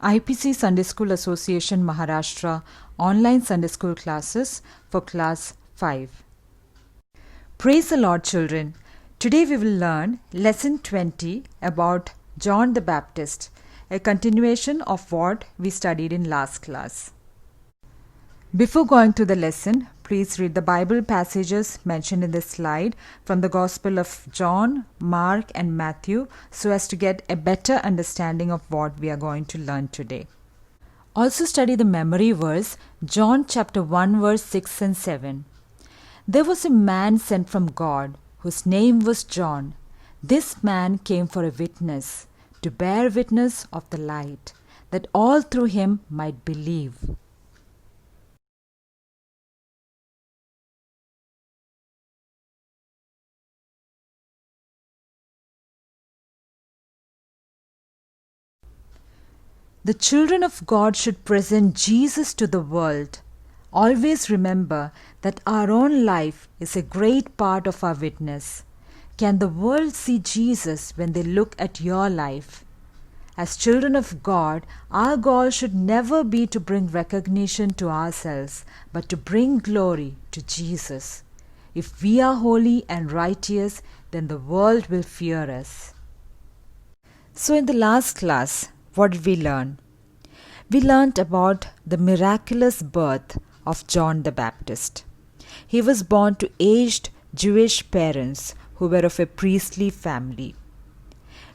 IPC Sunday School Association Maharashtra online Sunday School classes for class 5. Praise the Lord, children. Today we will learn lesson 20 about John the Baptist, a continuation of what we studied in last class. Before going to the lesson, please read the Bible passages mentioned in this slide from the Gospel of John, Mark, and Matthew so as to get a better understanding of what we are going to learn today. Also study the memory verse, John chapter 1 verse 6 and 7. There was a man sent from God whose name was John. This man came for a witness, to bear witness of the light, that all through him might believe. The children of God should present Jesus to the world. Always remember that our own life is a great part of our witness. Can the world see Jesus when they look at your life? As children of God, our goal should never be to bring recognition to ourselves, but to bring glory to Jesus. If we are holy and righteous, then the world will fear us. So in the last class, what did we learn? We learned about the miraculous birth of John the Baptist. He was born to aged Jewish parents who were of a priestly family.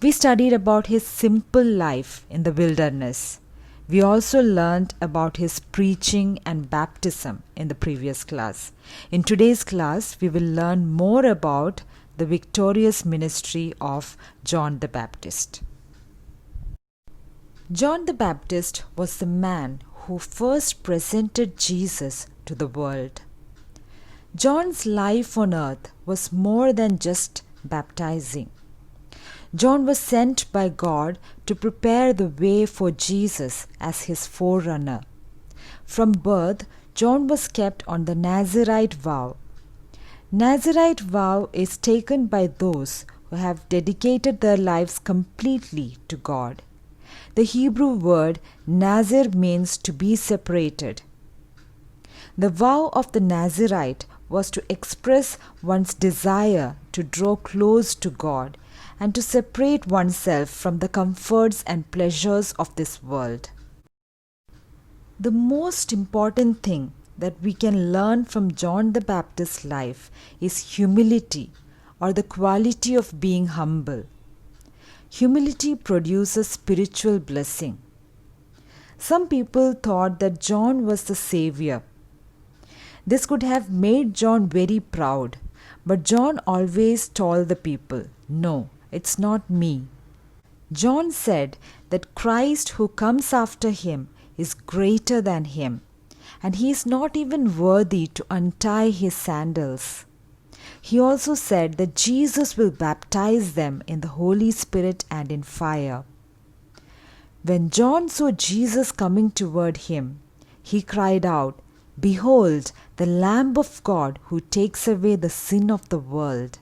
We studied about his simple life in the wilderness. We also learned about his preaching and baptism in the previous class. In today's class, we will learn more about the victorious ministry of John the Baptist. John the Baptist was the man who first presented Jesus to the world. John's life on earth was more than just baptizing. John was sent by God to prepare the way for Jesus as his forerunner. From birth, John was kept on the Nazirite vow. Nazirite vow is taken by those who have dedicated their lives completely to God. The Hebrew word Nazir means to be separated. The vow of the Nazirite was to express one's desire to draw close to God and to separate oneself from the comforts and pleasures of this world. The most important thing that we can learn from John the Baptist's life is humility, or the quality of being humble. Humility produces spiritual blessing. Some people thought that John was the Savior. This could have made John very proud, but John always told the people, "No, it's not me." John said that Christ who comes after him is greater than him, and he is not even worthy to untie his sandals. He also said that Jesus will baptize them in the Holy Spirit and in fire. When John saw Jesus coming toward him, he cried out, "Behold, the Lamb of God who takes away the sin of the world."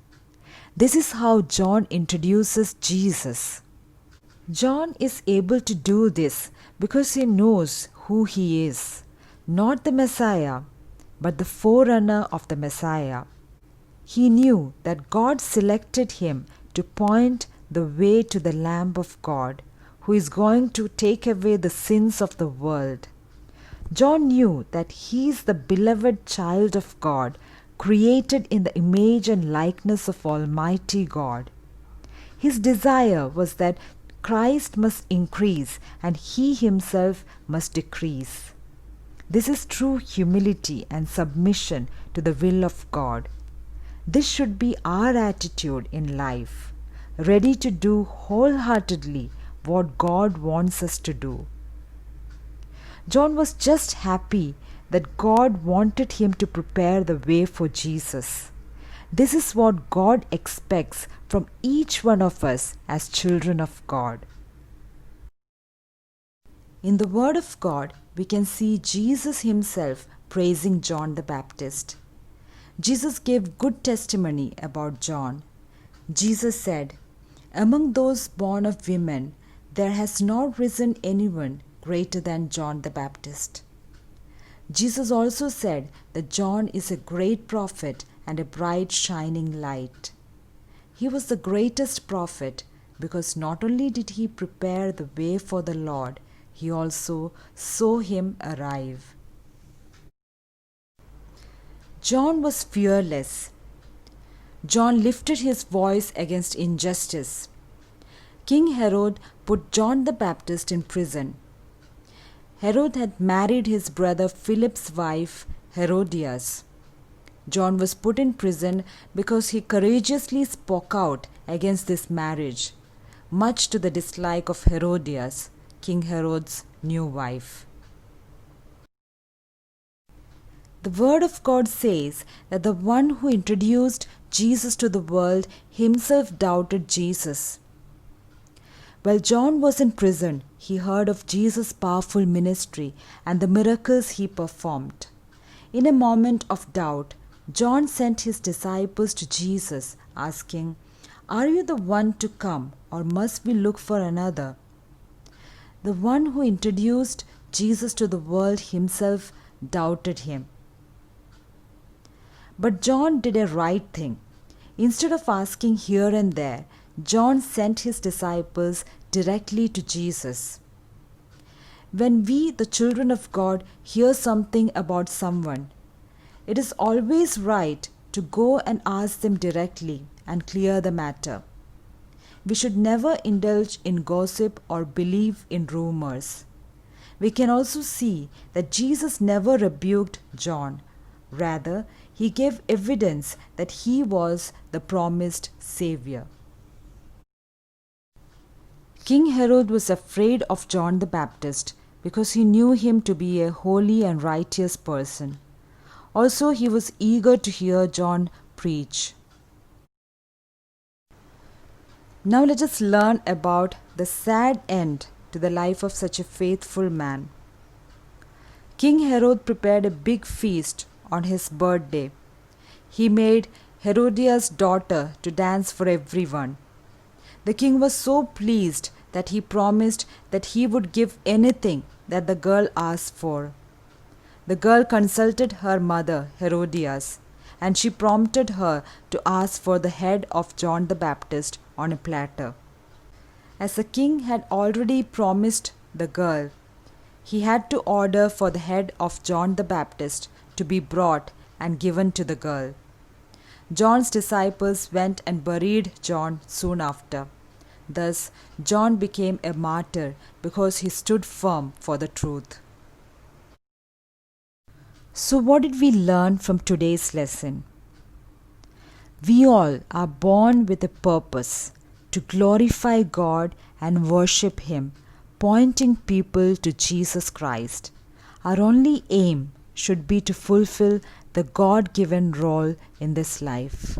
This is how John introduces Jesus. John is able to do this because he knows who he is, not the Messiah, but the forerunner of the Messiah. He knew that God selected him to point the way to the Lamb of God, who is going to take away the sins of the world. John knew that he is the beloved child of God, created in the image and likeness of Almighty God. His desire was that Christ must increase and he himself must decrease. This is true humility and submission to the will of God. This should be our attitude in life, ready to do wholeheartedly what God wants us to do. John was just happy that God wanted him to prepare the way for Jesus. This is what God expects from each one of us as children of God. In the Word of God, we can see Jesus himself praising John the Baptist. Jesus gave good testimony about John. Jesus said, "Among those born of women, there has not risen anyone greater than John the Baptist. Jesus also said that John is a great prophet and a bright shining light. He was the greatest prophet because not only did he prepare the way for the Lord, he also saw him arrive. John was fearless. John lifted his voice against injustice. King Herod put John the Baptist in prison. Herod had married his brother Philip's wife, Herodias. John was put in prison because he courageously spoke out against this marriage, much to the dislike of Herodias, King Herod's new wife. The Word of God says that the one who introduced Jesus to the world himself doubted Jesus. While John was in prison, he heard of Jesus' powerful ministry and the miracles he performed. In a moment of doubt, John sent his disciples to Jesus, asking, "Are you the one to come, or must we look for another?" The one who introduced Jesus to the world himself doubted him. But John did a right thing. Instead of asking here and there, John sent his disciples directly to Jesus. When we, the children of God, hear something about someone, it is always right to go and ask them directly and clear the matter. We should never indulge in gossip or believe in rumors. We can also see that Jesus never rebuked John. Rather, he gave evidence that he was the promised Savior. King Herod was afraid of John the Baptist because he knew him to be a holy and righteous person. Also, he was eager to hear John preach. Now let us learn about the sad end to the life of such a faithful man. King Herod prepared a big feast on his birthday. He made Herodias' daughter to dance for everyone. The king was so pleased that he promised that he would give anything that the girl asked for. The girl consulted her mother, Herodias, and she prompted her to ask for the head of John the Baptist on a platter. As the king had already promised the girl, he had to order for the head of John the Baptist to be brought and given to the girl. John's disciples went and buried John soon after. Thus, John became a martyr because he stood firm for the truth. So, what did we learn from today's lesson? We all are born with a purpose to glorify God and worship Him, pointing people to Jesus Christ. Our only aim should be to fulfill the God-given role in this life.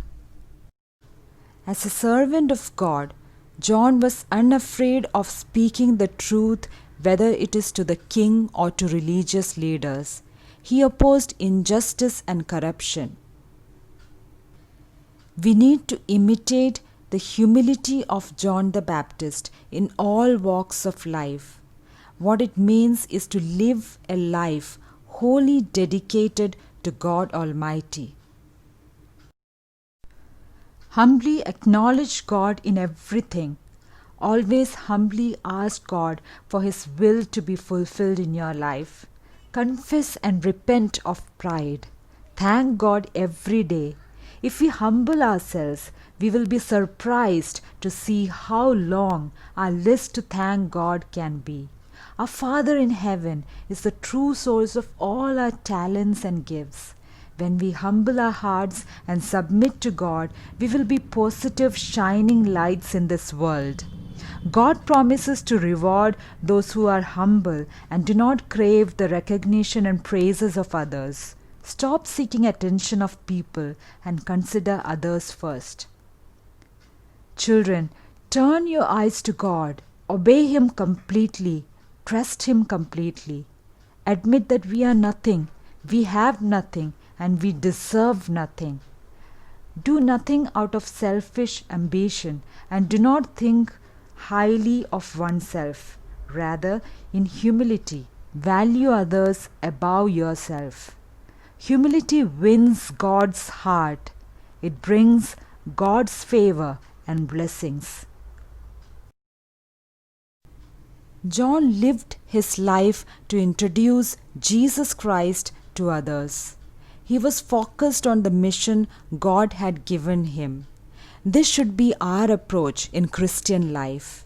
As a servant of God, John was unafraid of speaking the truth, whether it is to the king or to religious leaders. He opposed injustice and corruption. We need to imitate the humility of John the Baptist in all walks of life. What it means is to live a life wholly dedicated to God Almighty. Humbly acknowledge God in everything. Always humbly ask God for His will to be fulfilled in your life. Confess and repent of pride. Thank God every day. If we humble ourselves, we will be surprised to see how long our list to thank God can be. Our Father in heaven is the true source of all our talents and gifts. When we humble our hearts and submit to God, we will be positive, shining lights in this world. God promises to reward those who are humble and do not crave the recognition and praises of others. Stop seeking attention of people and consider others first. Children, turn your eyes to God. Obey Him completely. Trust Him completely. Admit that we are nothing, we have nothing, and we deserve nothing. Do nothing out of selfish ambition, and do not think highly of oneself. Rather, in humility, value others above yourself. Humility wins God's heart. It brings God's favor and blessings. John lived his life to introduce Jesus Christ to others. He was focused on the mission God had given him. This should be our approach in Christian life.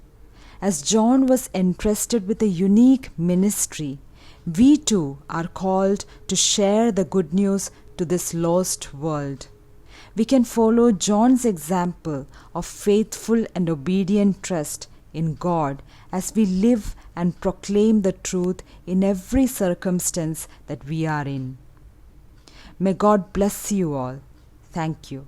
As John was entrusted with a unique ministry, we too are called to share the good news to this lost world. We can follow John's example of faithful and obedient trust in God as we live and proclaim the truth in every circumstance that we are in. May God bless you all. Thank you.